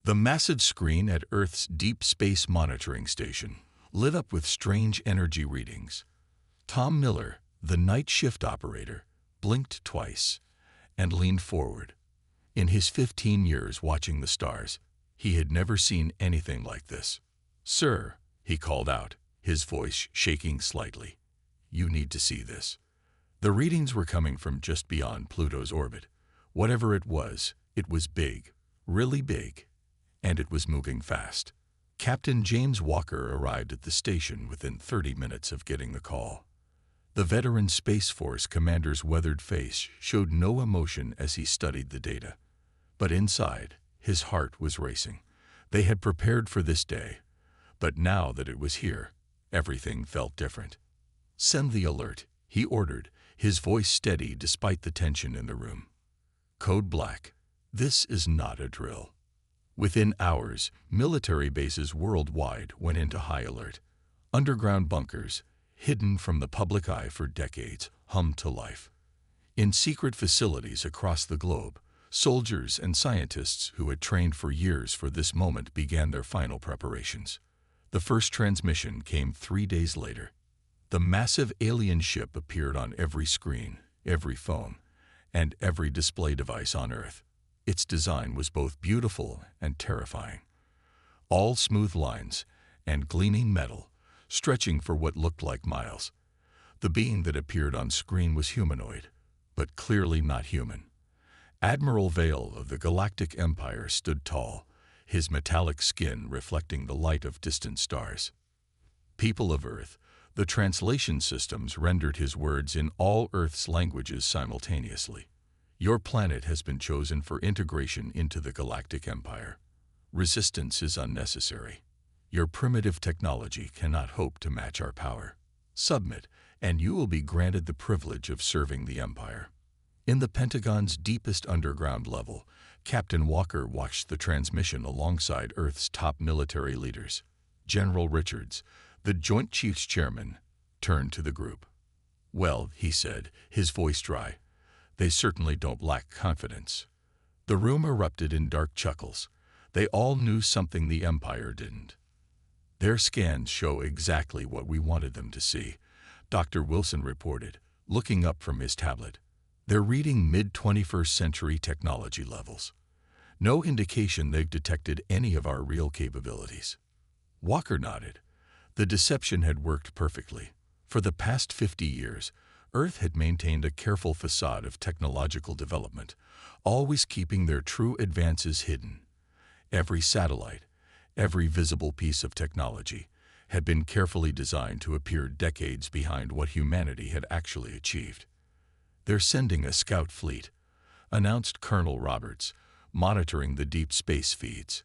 The massive screen at Earth's Deep Space Monitoring Station lit up with strange energy readings. Tom Miller, the night shift operator, blinked twice and leaned forward. In his 15 years watching the stars, he had never seen anything like this. "Sir," he called out, his voice shaking slightly, "you need to see this." The readings were coming from just beyond Pluto's orbit. Whatever it was big, really big, and it was moving fast. Captain James Walker arrived at the station within 30 minutes of getting the call. The veteran Space Force commander's weathered face showed no emotion as he studied the data. But inside, his heart was racing. They had prepared for this day, but now that it was here, everything felt different. "Send the alert," he ordered, his voice steady despite the tension in the room. Code Black. This is not a drill. Within hours, military bases worldwide went into high alert. Underground bunkers, hidden from the public eye for decades, hummed to life. In secret facilities across the globe, soldiers and scientists who had trained for years for this moment began their final preparations. The first transmission came 3 days later. The massive alien ship appeared on every screen, every phone, and every display device on Earth. Its design was both beautiful and terrifying. All smooth lines and gleaming metal, stretching for what looked like miles. The being that appeared on screen was humanoid, but clearly not human. Admiral Vale of the Galactic Empire stood tall, his metallic skin reflecting the light of distant stars. "People of Earth," the translation systems rendered his words in all Earth's languages simultaneously. "Your planet has been chosen for integration into the Galactic Empire. Resistance is unnecessary. Your primitive technology cannot hope to match our power. Submit, and you will be granted the privilege of serving the Empire." In the Pentagon's deepest underground level, Captain Walker watched the transmission alongside Earth's top military leaders. General Richards, the Joint Chiefs Chairman, turned to the group. "Well," he said, his voice dry, "they certainly don't lack confidence." The room erupted in dark chuckles. They all knew something the Empire didn't. "Their scans show exactly what we wanted them to see," Dr. Wilson reported, looking up from his tablet. "They're reading mid-21st century technology levels. No indication they've detected any of our real capabilities." Walker nodded. The deception had worked perfectly. For the past 50 years, Earth had maintained a careful facade of technological development, always keeping their true advances hidden. Every satellite, every visible piece of technology, had been carefully designed to appear decades behind what humanity had actually achieved. "They're sending a scout fleet," announced Colonel Roberts, monitoring the deep space feeds.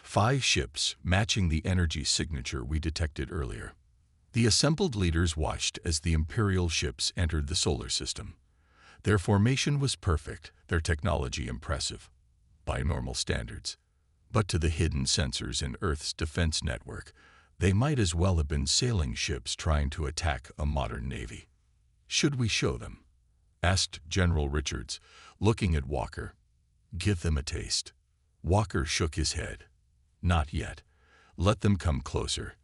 5 ships matching the energy signature we detected earlier. The assembled leaders watched as the Imperial ships entered the solar system. Their formation was perfect, their technology impressive, by normal standards. But to the hidden sensors in Earth's defense network, they might as well have been sailing ships trying to attack a modern navy. "Should we show them?" asked General Richards, looking at Walker. "Give them a taste." Walker shook his head. "Not yet. Let them come closer.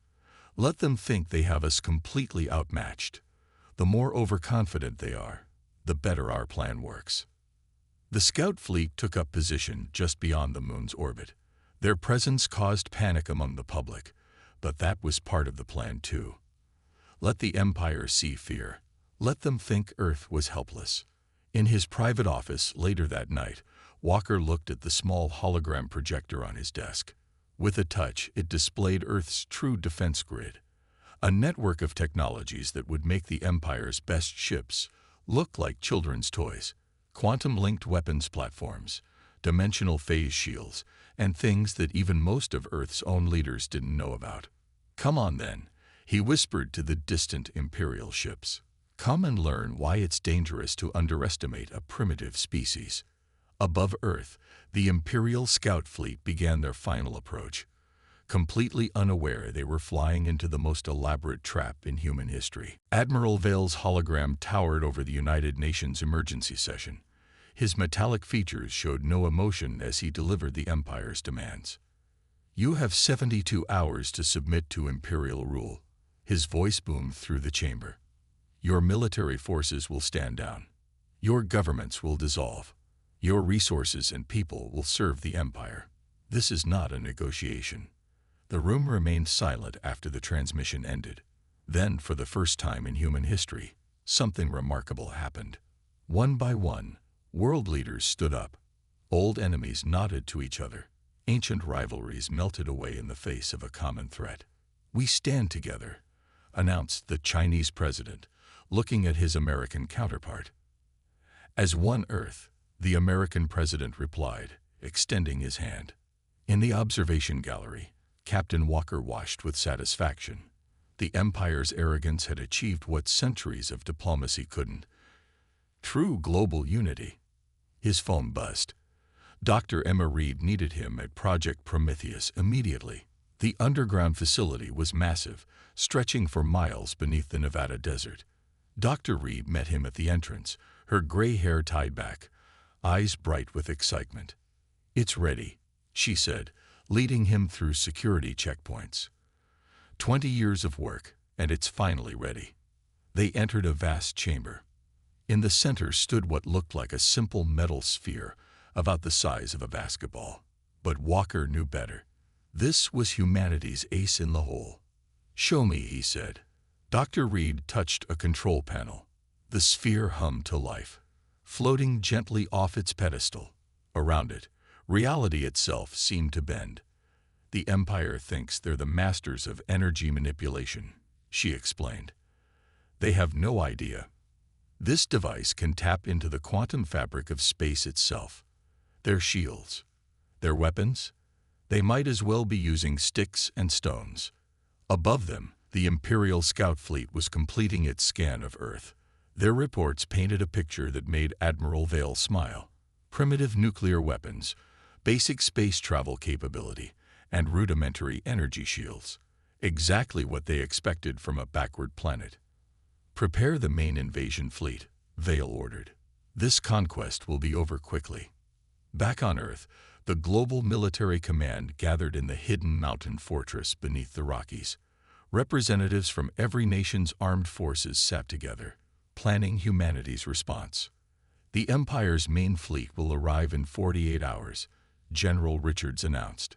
Let them think they have us completely outmatched. The more overconfident they are, the better our plan works." The scout fleet took up position just beyond the moon's orbit. Their presence caused panic among the public, but that was part of the plan too. Let the Empire see fear. Let them think Earth was helpless. In his private office later that night, Walker looked at the small hologram projector on his desk. With a touch, it displayed Earth's true defense grid, a network of technologies that would make the Empire's best ships look like children's toys. Quantum-linked weapons platforms, dimensional phase shields, and things that even most of Earth's own leaders didn't know about. "Come on then," he whispered to the distant Imperial ships. "Come and learn why it's dangerous to underestimate a primitive species." Above Earth, the Imperial scout fleet began their final approach. Completely unaware they were flying into the most elaborate trap in human history. Admiral Vale's hologram towered over the United Nations emergency session. His metallic features showed no emotion as he delivered the Empire's demands. "You have 72 hours to submit to Imperial rule." His voice boomed through the chamber. "Your military forces will stand down. Your governments will dissolve. Your resources and people will serve the Empire. This is not a negotiation." The room remained silent after the transmission ended. Then, for the first time in human history, something remarkable happened. One by one, world leaders stood up. Old enemies nodded to each other. Ancient rivalries melted away in the face of a common threat. "We stand together," announced the Chinese president, looking at his American counterpart. "As one Earth," the American president replied, extending his hand. In the observation gallery, Captain Walker watched with satisfaction. The Empire's arrogance had achieved what centuries of diplomacy couldn't: true global unity. His phone buzzed. Dr. Emma Reed needed him at Project Prometheus immediately. The underground facility was massive, stretching for miles beneath the Nevada desert. Dr. Reed met him at the entrance, her gray hair tied back, eyes bright with excitement. "It's ready," she said, leading him through security checkpoints. 20 years of work, and it's finally ready. They entered a vast chamber. In the center stood what looked like a simple metal sphere, about the size of a basketball. But Walker knew better. This was humanity's ace in the hole. "Show me," he said. Dr. Reed touched a control panel. The sphere hummed to life, floating gently off its pedestal. Around it, reality itself seemed to bend. "The Empire thinks they're the masters of energy manipulation," she explained. "They have no idea. This device can tap into the quantum fabric of space itself. Their shields, their weapons, they might as well be using sticks and stones." Above them, the Imperial Scout Fleet was completing its scan of Earth. Their reports painted a picture that made Admiral Vale smile. Primitive nuclear weapons, basic space travel capability, and rudimentary energy shields. Exactly what they expected from a backward planet. "Prepare the main invasion fleet," Vale ordered. "This conquest will be over quickly." Back on Earth, the Global Military Command gathered in the hidden mountain fortress beneath the Rockies. Representatives from every nation's armed forces sat together, planning humanity's response. "The Empire's main fleet will arrive in 48 hours, General Richards announced.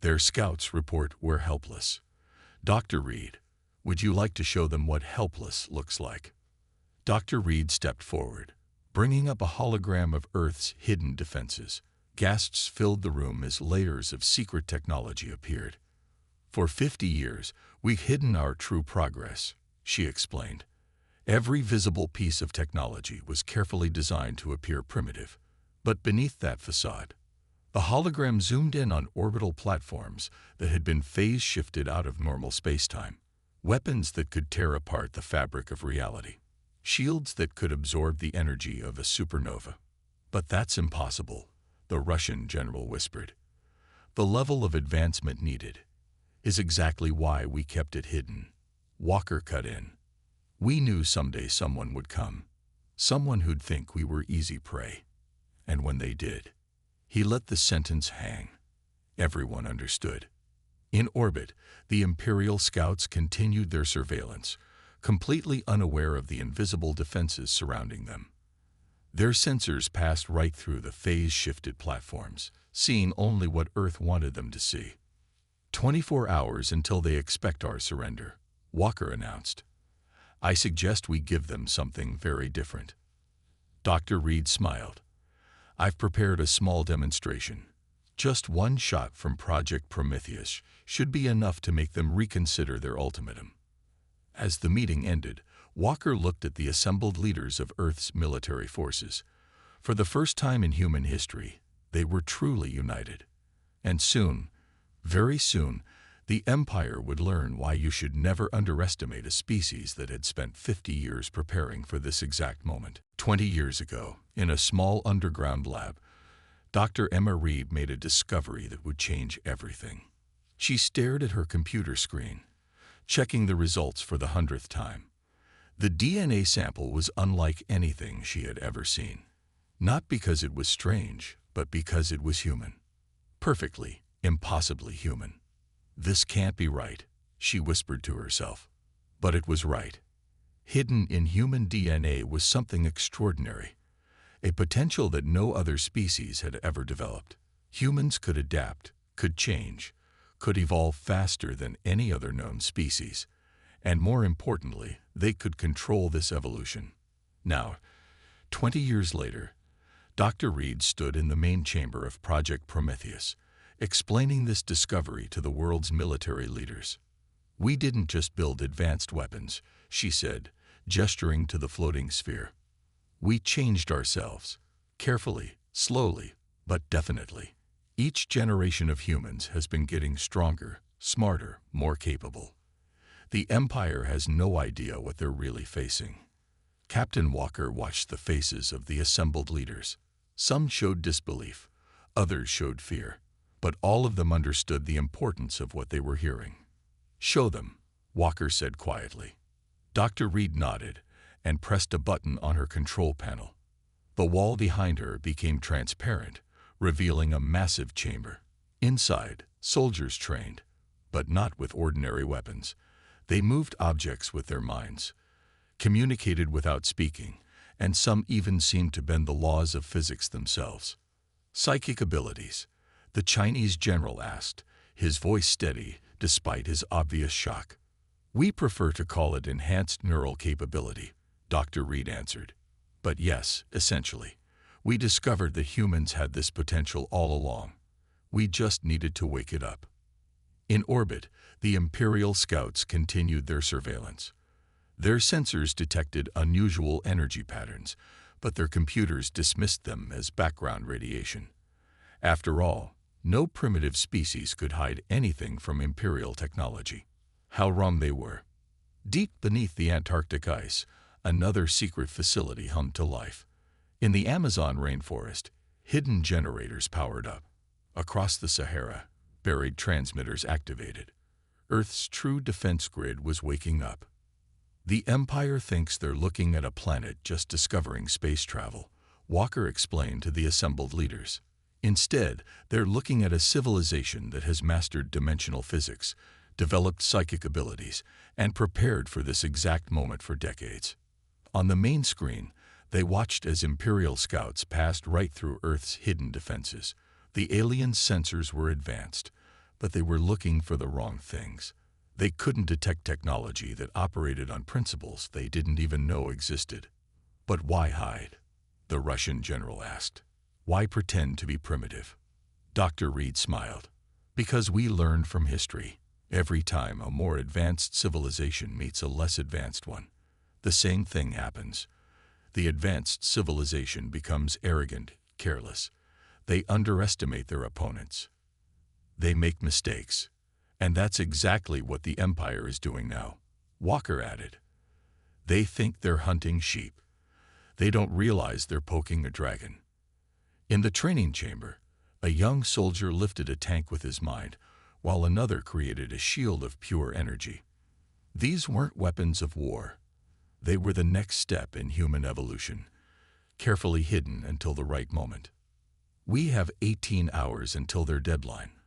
"Their scouts report we're helpless. Dr. Reed, would you like to show them what helpless looks like?" Dr. Reed stepped forward, bringing up a hologram of Earth's hidden defenses. Gasps filled the room as layers of secret technology appeared. "For 50 years, we've hidden our true progress," she explained. Every visible piece of technology was carefully designed to appear primitive. But beneath that facade, the hologram zoomed in on orbital platforms that had been phase-shifted out of normal spacetime. Weapons that could tear apart the fabric of reality. Shields that could absorb the energy of a supernova. "But that's impossible," the Russian general whispered. "The level of advancement needed is exactly why we kept it hidden." Walker cut in. "We knew someday someone would come. Someone who'd think we were easy prey. And when they did..." He let the sentence hang. Everyone understood. In orbit, the Imperial Scouts continued their surveillance, completely unaware of the invisible defenses surrounding them. Their sensors passed right through the phase-shifted platforms, seeing only what Earth wanted them to see. 24 hours until they expect our surrender," Walker announced. "I suggest we give them something very different." Dr. Reed smiled. "I've prepared a small demonstration. Just one shot from Project Prometheus should be enough to make them reconsider their ultimatum." As the meeting ended, Walker looked at the assembled leaders of Earth's military forces. For the first time in human history, they were truly united. And soon, very soon, the Empire would learn why you should never underestimate a species that had spent 50 years preparing for this exact moment. 20 years ago, in a small underground lab, Dr. Emma Reed made a discovery that would change everything. She stared at her computer screen, checking the results for the 100th time. The DNA sample was unlike anything she had ever seen. Not because it was strange, but because it was human. Perfectly, impossibly human. This can't be right, she whispered to herself. But it was right. Hidden in human DNA was something extraordinary, a potential that no other species had ever developed. Humans could adapt, could change, could evolve faster than any other known species, and more importantly, they could control this evolution. Now, 20 years later, Dr. Reed stood in the main chamber of Project Prometheus, explaining this discovery to the world's military leaders. "We didn't just build advanced weapons," she said, gesturing to the floating sphere. "We changed ourselves, carefully, slowly, but definitely. Each generation of humans has been getting stronger, smarter, more capable. The Empire has no idea what they're really facing." Captain Walker watched the faces of the assembled leaders. Some showed disbelief, others showed fear, but all of them understood the importance of what they were hearing. "Show them," Walker said quietly. Dr. Reed nodded and pressed a button on her control panel. The wall behind her became transparent, revealing a massive chamber. Inside, soldiers trained, but not with ordinary weapons. They moved objects with their minds, communicated without speaking, and some even seemed to bend the laws of physics themselves. "Psychic abilities?" the Chinese general asked, his voice steady despite his obvious shock. "We prefer to call it enhanced neural capability," Dr. Reed answered. "But yes, essentially, we discovered that humans had this potential all along. We just needed to wake it up." In orbit, the Imperial scouts continued their surveillance. Their sensors detected unusual energy patterns, but their computers dismissed them as background radiation. After all, no primitive species could hide anything from Imperial technology. How wrong they were. Deep beneath the Antarctic ice, another secret facility hummed to life. In the Amazon rainforest, hidden generators powered up. Across the Sahara, buried transmitters activated. Earth's true defense grid was waking up. "The Empire thinks they're looking at a planet just discovering space travel," Walker explained to the assembled leaders. "Instead, they're looking at a civilization that has mastered dimensional physics, developed psychic abilities, and prepared for this exact moment for decades." On the main screen, they watched as Imperial scouts passed right through Earth's hidden defenses. The alien sensors were advanced, but they were looking for the wrong things. They couldn't detect technology that operated on principles they didn't even know existed. "But why hide?" the Russian general asked. "Why pretend to be primitive?" Dr. Reed smiled. "Because we learned from history. Every time a more advanced civilization meets a less advanced one, the same thing happens. The advanced civilization becomes arrogant, careless. They underestimate their opponents. They make mistakes. And that's exactly what the Empire is doing now," Walker added. "They think they're hunting sheep. They don't realize they're poking a dragon." In the training chamber, a young soldier lifted a tank with his mind, while another created a shield of pure energy. These weren't weapons of war. They were the next step in human evolution, carefully hidden until the right moment. "We have 18 hours until their deadline,"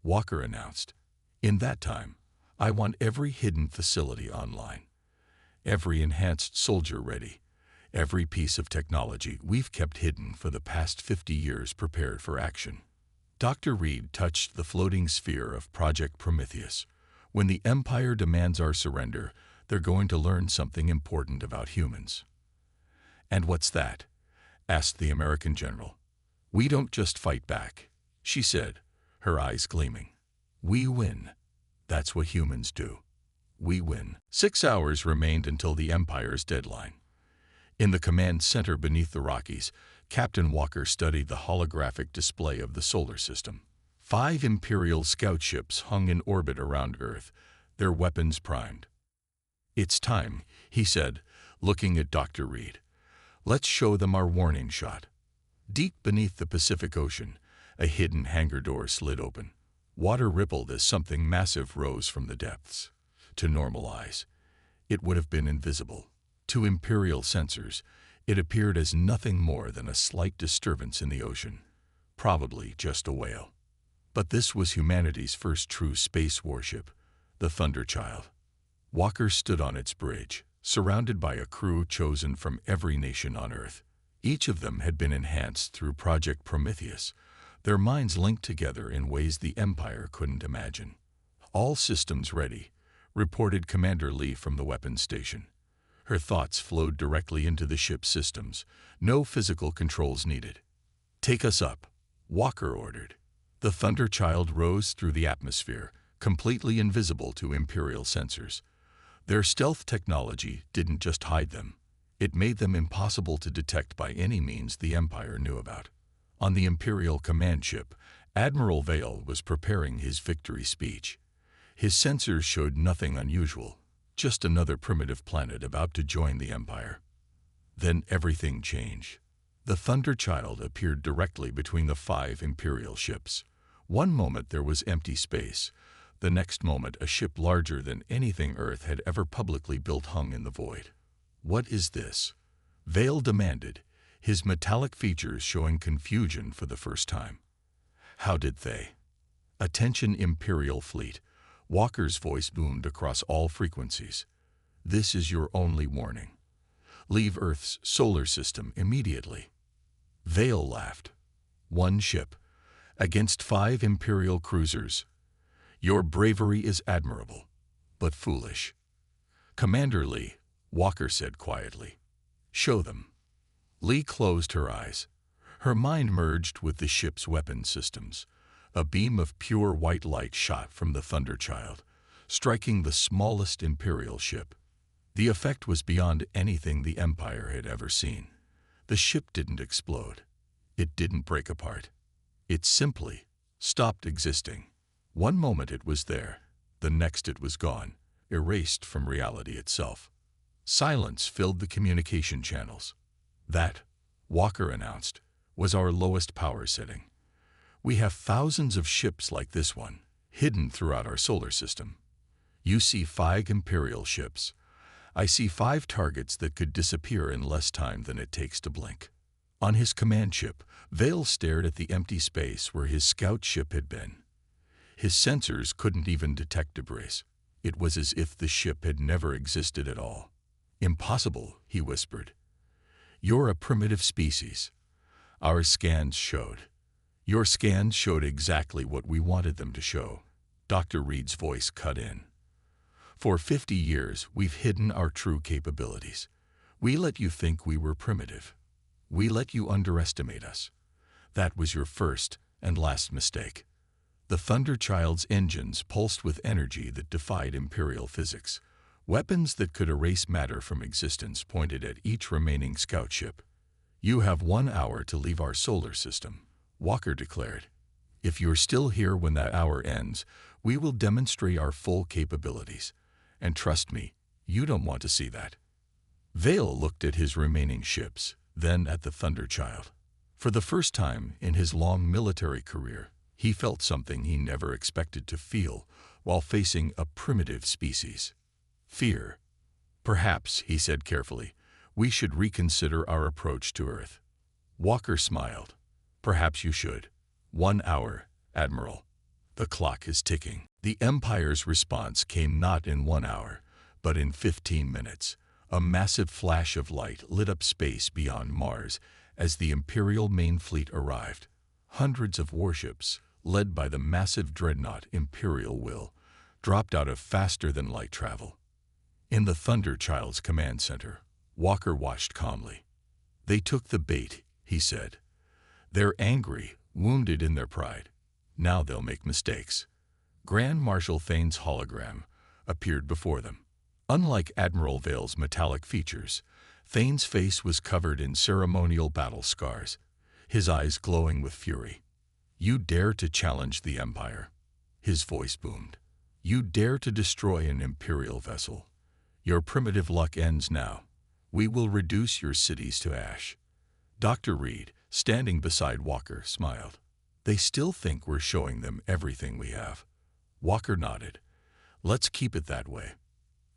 Walker announced. "In that time, I want every hidden facility online, every enhanced soldier ready, every piece of technology we've kept hidden for the past 50 years prepared for action." Dr. Reed touched the floating sphere of Project Prometheus. "When the Empire demands our surrender, they're going to learn something important about humans." "And what's that?" asked the American general. "We don't just fight back," she said, her eyes gleaming. "We win. That's what humans do. We win." 6 hours remained until the Empire's deadline. In the command center beneath the Rockies, Captain Walker studied the holographic display of the solar system. 5 Imperial scout ships hung in orbit around Earth, their weapons primed. "It's time," he said, looking at Dr. Reed. "Let's show them our warning shot." Deep beneath the Pacific Ocean, a hidden hangar door slid open. Water rippled as something massive rose from the depths. To normal eyes, it would have been invisible. To Imperial sensors, It appeared as nothing more than a slight disturbance in the ocean, probably just a whale. But this was humanity's first true space warship, the Thunderchild. Walker stood on its bridge, surrounded by a crew chosen from every nation on Earth. Each of them had been enhanced through Project Prometheus, their minds linked together in ways the Empire couldn't imagine. "All systems ready," reported Commander Lee from the weapons station. Her thoughts flowed directly into the ship's systems, no physical controls needed. "Take us up," Walker ordered. The Thunderchild rose through the atmosphere, completely invisible to Imperial sensors. Their stealth technology didn't just hide them. It made them impossible to detect by any means the Empire knew about. On the Imperial command ship, Admiral Vale was preparing his victory speech. His sensors showed nothing unusual, just another primitive planet about to join the Empire. Then everything changed. The Thunderchild appeared directly between the 5 Imperial ships. One moment there was empty space. The next moment a ship larger than anything Earth had ever publicly built hung in the void. "What is this?" Vale demanded, his metallic features showing confusion for the first time. "How did they?" "Attention Imperial Fleet," Walker's voice boomed across all frequencies. "This is your only warning. Leave Earth's solar system immediately." Vale laughed. "One ship, against 5 Imperial cruisers. Your bravery is admirable, but foolish." "Commander Lee," Walker said quietly, "show them." Lee closed her eyes. Her mind merged with the ship's weapon systems. A beam of pure white light shot from the Thunderchild, striking the smallest Imperial ship. The effect was beyond anything the Empire had ever seen. The ship didn't explode. It didn't break apart. It simply stopped existing. One moment it was there, the next it was gone, erased from reality itself. Silence filled the communication channels. "That," Walker announced, "was our lowest power setting. We have thousands of ships like this one, hidden throughout our solar system. You see 5 Imperial ships. I see 5 targets that could disappear in less time than it takes to blink." On his command ship, Vale stared at the empty space where his scout ship had been. His sensors couldn't even detect debris. It was as if the ship had never existed at all. "Impossible," he whispered. "You're a primitive species. Our scans showed." "Your scans showed exactly what we wanted them to show." Dr. Reed's voice cut in. "For 50 years, we've hidden our true capabilities. We let you think we were primitive. We let you underestimate us. That was your first and last mistake." The Thunderchild's engines pulsed with energy that defied Imperial physics. Weapons that could erase matter from existence pointed at each remaining scout ship. "You have 1 hour to leave our solar system," Walker declared. "If you're still here when that hour ends, we will demonstrate our full capabilities. And trust me, you don't want to see that." Vale looked at his remaining ships, then at the Thunderchild. For the first time in his long military career, he felt something he never expected to feel while facing a primitive species. Fear. "Perhaps," he said carefully, "we should reconsider our approach to Earth." Walker smiled. "Perhaps you should. 1 hour, Admiral. The clock is ticking." The Empire's response came not in 1 hour, but in 15 minutes. A massive flash of light lit up space beyond Mars as the Imperial main fleet arrived. Hundreds of warships, led by the massive dreadnought Imperial Will, dropped out of faster-than-light travel. In the Thunderchild's command center, Walker watched calmly. "They took the bait," he said. "They're angry, wounded in their pride. Now they'll make mistakes." Grand Marshal Thane's hologram appeared before them. Unlike Admiral Vale's metallic features, Thane's face was covered in ceremonial battle scars, his eyes glowing with fury. "You dare to challenge the Empire?" His voice boomed. "You dare to destroy an Imperial vessel? Your primitive luck ends now. We will reduce your cities to ash." Dr. Reed, standing beside Walker, smiled. "They still think we're showing them everything we have." Walker nodded. "Let's keep it that way.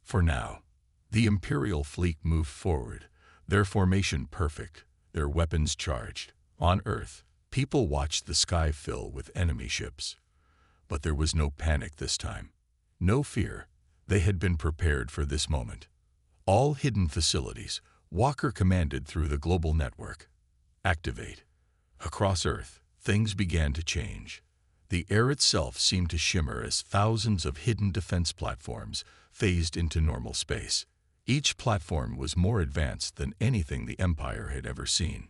For now." The Imperial fleet moved forward, Their formation perfect, their weapons charged. On Earth, people watched the sky fill with enemy ships. But there was no panic this time. No fear. They had been prepared for this moment. All hidden facilities, Walker commanded through the global network. Activate. Across Earth, things began to change. The air itself seemed to shimmer as thousands of hidden defense platforms phased into normal space. Each platform was more advanced than anything the Empire had ever seen.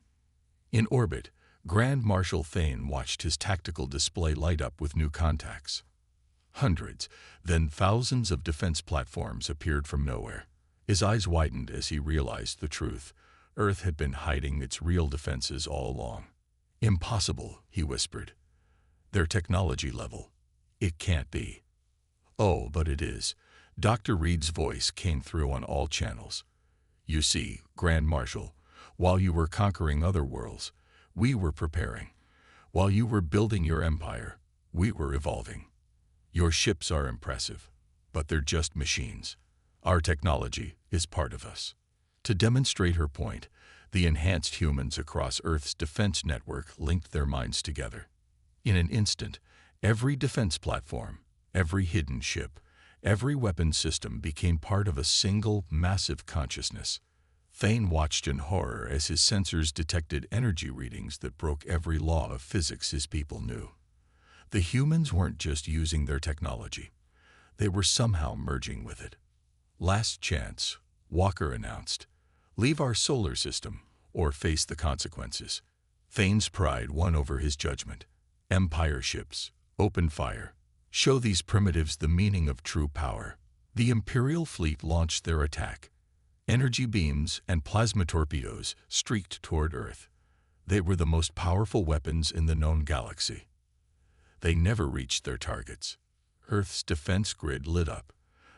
In orbit, Grand Marshal Thane watched his tactical display light up with new contacts. Hundreds, then thousands of defense platforms appeared from nowhere. His eyes widened as he realized the truth. Earth had been hiding its real defenses all along. Impossible, he whispered. Their technology level. It can't be. Oh, but it is. Dr. Reed's voice came through on all channels. You see, Grand Marshal, while you were conquering other worlds, we were preparing. While you were building your empire, we were evolving. Your ships are impressive, but they're just machines. Our technology is part of us. To demonstrate her point, the enhanced humans across Earth's defense network linked their minds together. In an instant, every defense platform, every hidden ship, every weapon system became part of a single, massive consciousness. Thane watched in horror as his sensors detected energy readings that broke every law of physics his people knew. The humans weren't just using their technology. They were somehow merging with it. Last chance, Walker announced. Leave our solar system, or face the consequences. Thane's pride won over his judgment. Empire ships, open fire. Show these primitives the meaning of true power. The Imperial fleet launched their attack. Energy beams and plasma torpedoes streaked toward Earth. They were the most powerful weapons in the known galaxy. They never reached their targets. Earth's defense grid lit up.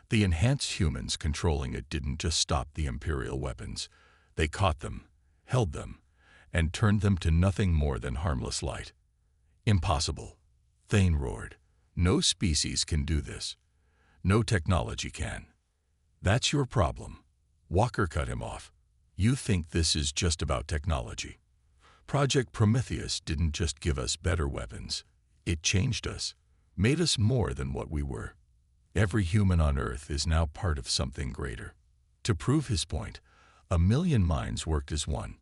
The enhanced humans controlling it didn't just stop the Imperial weapons. They caught them, held them, and turned them to nothing more than harmless light. Impossible, Thane roared. No species can do this. No technology can. That's your problem. Walker cut him off. You think this is just about technology. Project Prometheus didn't just give us better weapons. It changed us, made us more than what we were. Every human on Earth is now part of something greater. To prove his point, 1,000,000 minds worked as one.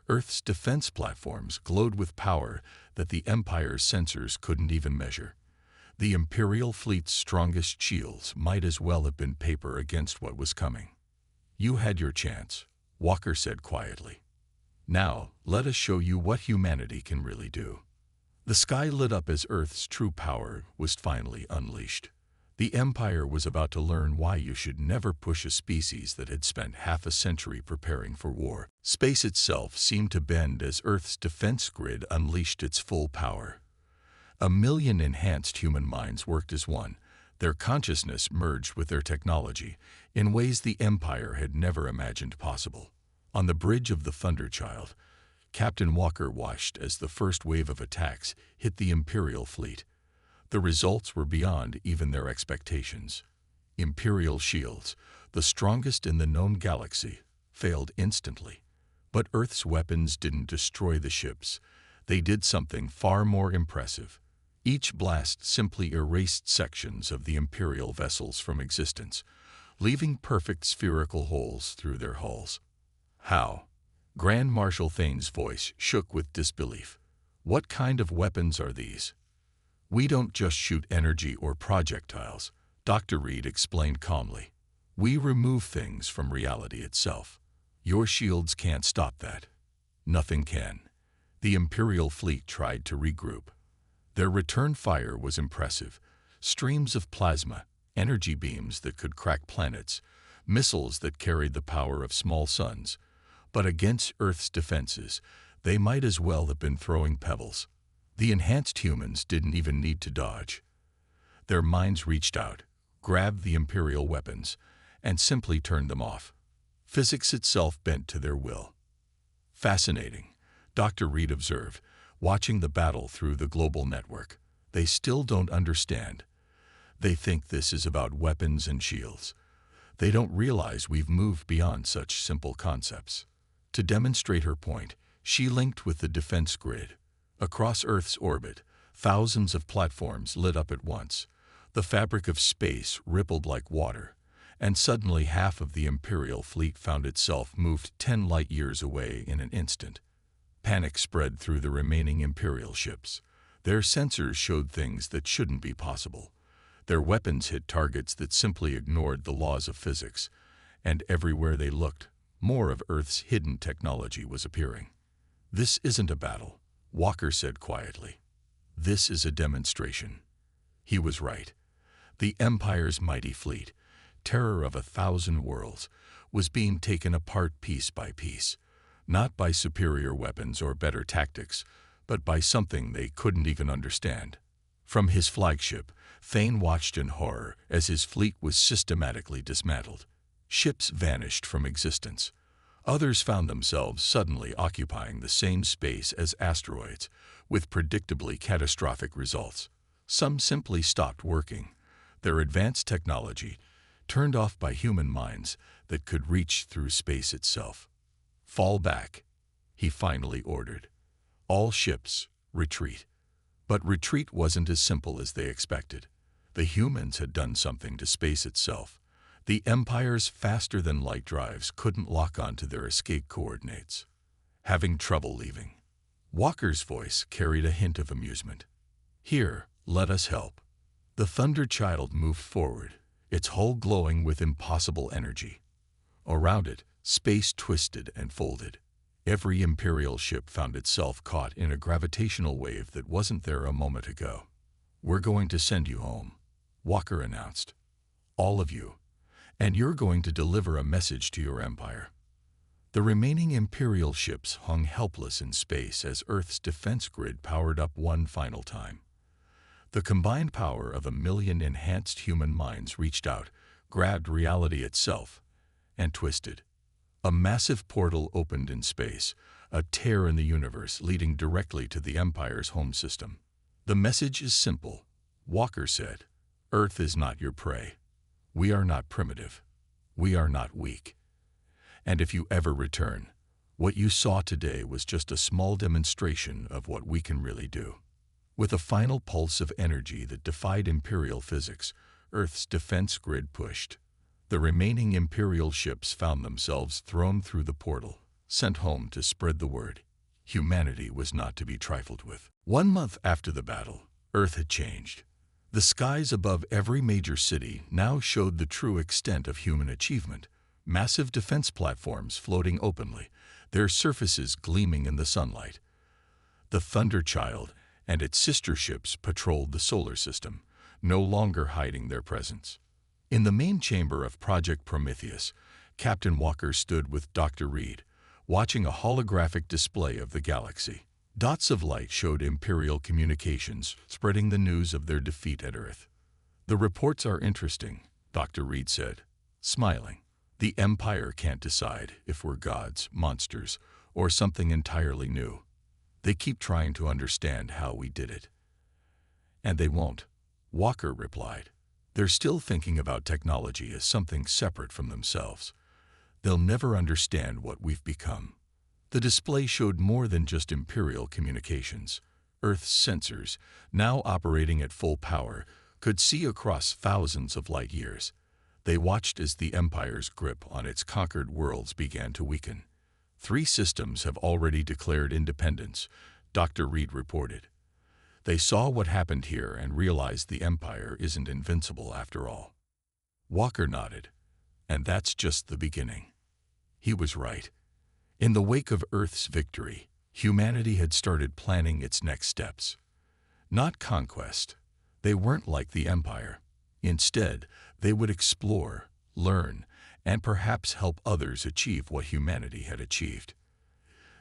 Earth's defense platforms glowed with power that the Empire's sensors couldn't even measure. The Imperial fleet's strongest shields might as well have been paper against what was coming. You had your chance, Walker said quietly. Now, let us show you what humanity can really do. The sky lit up as Earth's true power was finally unleashed. The Empire was about to learn why you should never push a species that had spent half a century preparing for war. Space itself seemed to bend as Earth's defense grid unleashed its full power. 1,000,000 enhanced human minds worked as one. Their consciousness merged with their technology in ways the Empire had never imagined possible. On the bridge of the Thunderchild, Captain Walker watched as the first wave of attacks hit the Imperial fleet. The results were beyond even their expectations. Imperial shields, the strongest in the known galaxy, failed instantly. But Earth's weapons didn't destroy the ships. They did something far more impressive. Each blast simply erased sections of the Imperial vessels from existence, leaving perfect spherical holes through their hulls. How? Grand Marshal Thane's voice shook with disbelief. What kind of weapons are these? We don't just shoot energy or projectiles, Dr. Reed explained calmly. We remove things from reality itself. Your shields can't stop that. Nothing can. The Imperial fleet tried to regroup. Their return fire was impressive. Streams of plasma, energy beams that could crack planets, missiles that carried the power of small suns. But against Earth's defenses, they might as well have been throwing pebbles. The enhanced humans didn't even need to dodge. Their minds reached out, grabbed the Imperial weapons, and simply turned them off. Physics itself bent to their will. Fascinating, Dr. Reed observed, watching the battle through the global network. They still don't understand. They think this is about weapons and shields. They don't realize we've moved beyond such simple concepts. To demonstrate her point, she linked with the defense grid. Across Earth's orbit, thousands of platforms lit up at once. The fabric of space rippled like water, and suddenly half of the Imperial fleet found itself moved 10 light-years away in an instant. Panic spread through the remaining Imperial ships. Their sensors showed things that shouldn't be possible. Their weapons hit targets that simply ignored the laws of physics, and everywhere they looked, more of Earth's hidden technology was appearing. "This isn't a battle," Walker said quietly. "This is a demonstration." He was right. The Empire's mighty fleet, terror of 1,000 worlds, was being taken apart piece by piece, not by superior weapons or better tactics, but by something they couldn't even understand. From his flagship, Thane watched in horror as his fleet was systematically dismantled. Ships vanished from existence. Others found themselves suddenly occupying the same space as asteroids, with predictably catastrophic results. Some simply stopped working, their advanced technology turned off by human minds that could reach through space itself. "Fall back," he finally ordered. "All ships, retreat." But retreat wasn't as simple as they expected. The humans had done something to space itself. The Empire's faster-than-light drives couldn't lock onto their escape coordinates. "Having trouble leaving." Walker's voice carried a hint of amusement. "Here, let us help." The Thunder Child moved forward, its hull glowing with impossible energy. Around it, space twisted and folded. Every Imperial ship found itself caught in a gravitational wave that wasn't there a moment ago. "We're going to send you home," Walker announced. "All of you. And you're going to deliver a message to your Empire." The remaining Imperial ships hung helpless in space as Earth's defense grid powered up one final time. The combined power of 1,000,000 enhanced human minds reached out, grabbed reality itself, and twisted. A massive portal opened in space, a tear in the universe leading directly to the Empire's home system. "The message is simple," Walker said. "Earth is not your prey. We are not primitive. We are not weak. And if you ever return, what you saw today was just a small demonstration of what we can really do." With a final pulse of energy that defied Imperial physics, Earth's defense grid pushed. The remaining Imperial ships found themselves thrown through the portal, sent home to spread the word. Humanity was not to be trifled with. 1 month after the battle, Earth had changed. The skies above every major city now showed the true extent of human achievement. Massive defense platforms floating openly, their surfaces gleaming in the sunlight. The Thunder Child and its sister ships patrolled the solar system, no longer hiding their presence. In the main chamber of Project Prometheus, Captain Walker stood with Dr. Reed, watching a holographic display of the galaxy. Dots of light showed Imperial communications, spreading the news of their defeat at Earth. "The reports are interesting," Dr. Reed said, smiling. "The Empire can't decide if we're gods, monsters, or something entirely new. They keep trying to understand how we did it." "And they won't," Walker replied. "They're still thinking about technology as something separate from themselves. They'll never understand what we've become." The display showed more than just Imperial communications. Earth's sensors, now operating at full power, could see across thousands of light years. They watched as the Empire's grip on its conquered worlds began to weaken. 3 systems have already declared independence," Dr. Reed reported. "They saw what happened here and realized the Empire isn't invincible after all." Walker nodded. "And that's just the beginning." He was right. In the wake of Earth's victory, humanity had started planning its next steps. Not conquest. They weren't like the Empire. Instead, they would explore, learn, and perhaps help others achieve what humanity had achieved.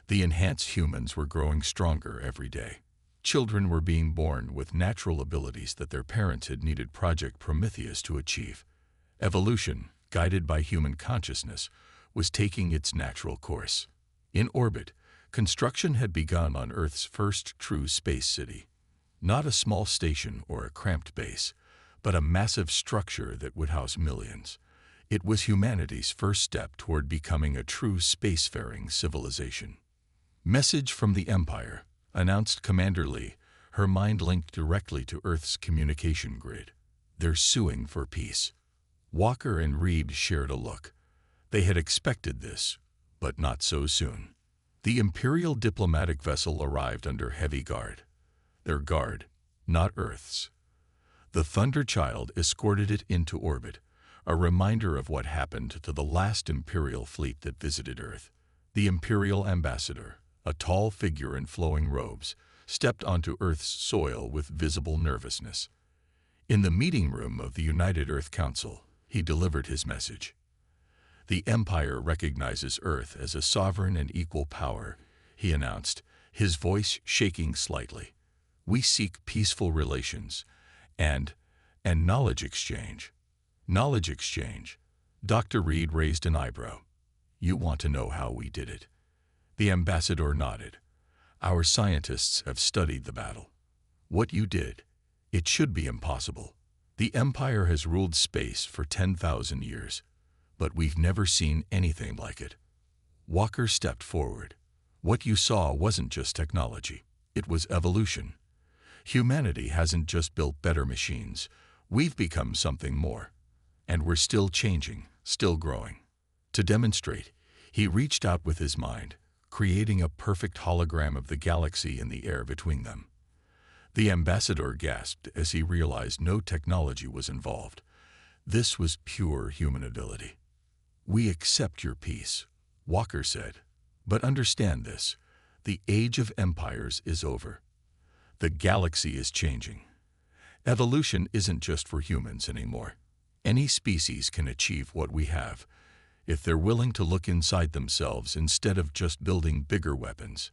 The enhanced humans were growing stronger every day. Children were being born with natural abilities that their parents had needed Project Prometheus to achieve. Evolution, guided by human consciousness, was taking its natural course. In orbit, construction had begun on Earth's first true space city. Not a small station or a cramped base, but a massive structure that would house millions. It was humanity's first step toward becoming a true spacefaring civilization. "Message from the Empire," announced Commander Lee, her mind linked directly to Earth's communication grid. "They're suing for peace." Walker and Reed shared a look. They had expected this, but not so soon. The Imperial diplomatic vessel arrived under heavy guard. Their guard, not Earth's. The Thunder Child escorted it into orbit, a reminder of what happened to the last Imperial fleet that visited Earth. The Imperial ambassador, a tall figure in flowing robes, stepped onto Earth's soil with visible nervousness. In the meeting room of the United Earth Council, he delivered his message. "The Empire recognizes Earth as a sovereign and equal power," he announced, his voice shaking slightly. "We seek peaceful relations and knowledge exchange." "Knowledge exchange?" Dr. Reed raised an eyebrow. "You want to know how we did it?" The ambassador nodded. "Our scientists have studied the battle. What you did, it should be impossible. The Empire has ruled space for 10,000 years, but we've never seen anything like it." Walker stepped forward. "What you saw wasn't just technology. It was evolution. Humanity hasn't just built better machines. We've become something more. And we're still changing, still growing." To demonstrate, he reached out with his mind, creating a perfect hologram of the galaxy in the air between them. The ambassador gasped as he realized no technology was involved. This was pure human ability. "We accept your peace," Walker said. "But understand this, the age of empires is over. The galaxy is changing. Evolution isn't just for humans anymore. Any species can achieve what we have, if they're willing to look inside themselves instead of just building bigger weapons."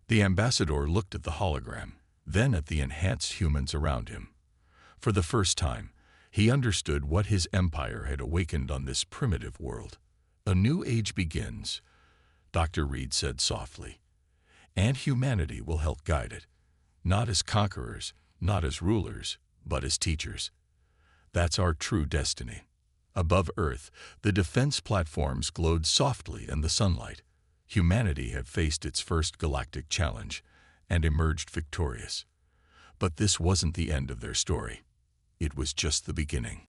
The ambassador looked at the hologram, then at the enhanced humans around him. For the first time, he understood what his empire had awakened on this primitive world. "A new age begins," Dr. Reed said softly, "and humanity will help guide it. Not as conquerors, not as rulers, but as teachers. That's our true destiny." Above Earth, the defense platforms glowed softly in the sunlight. Humanity had faced its first galactic challenge and emerged victorious. But this wasn't the end of their story. It was just the beginning.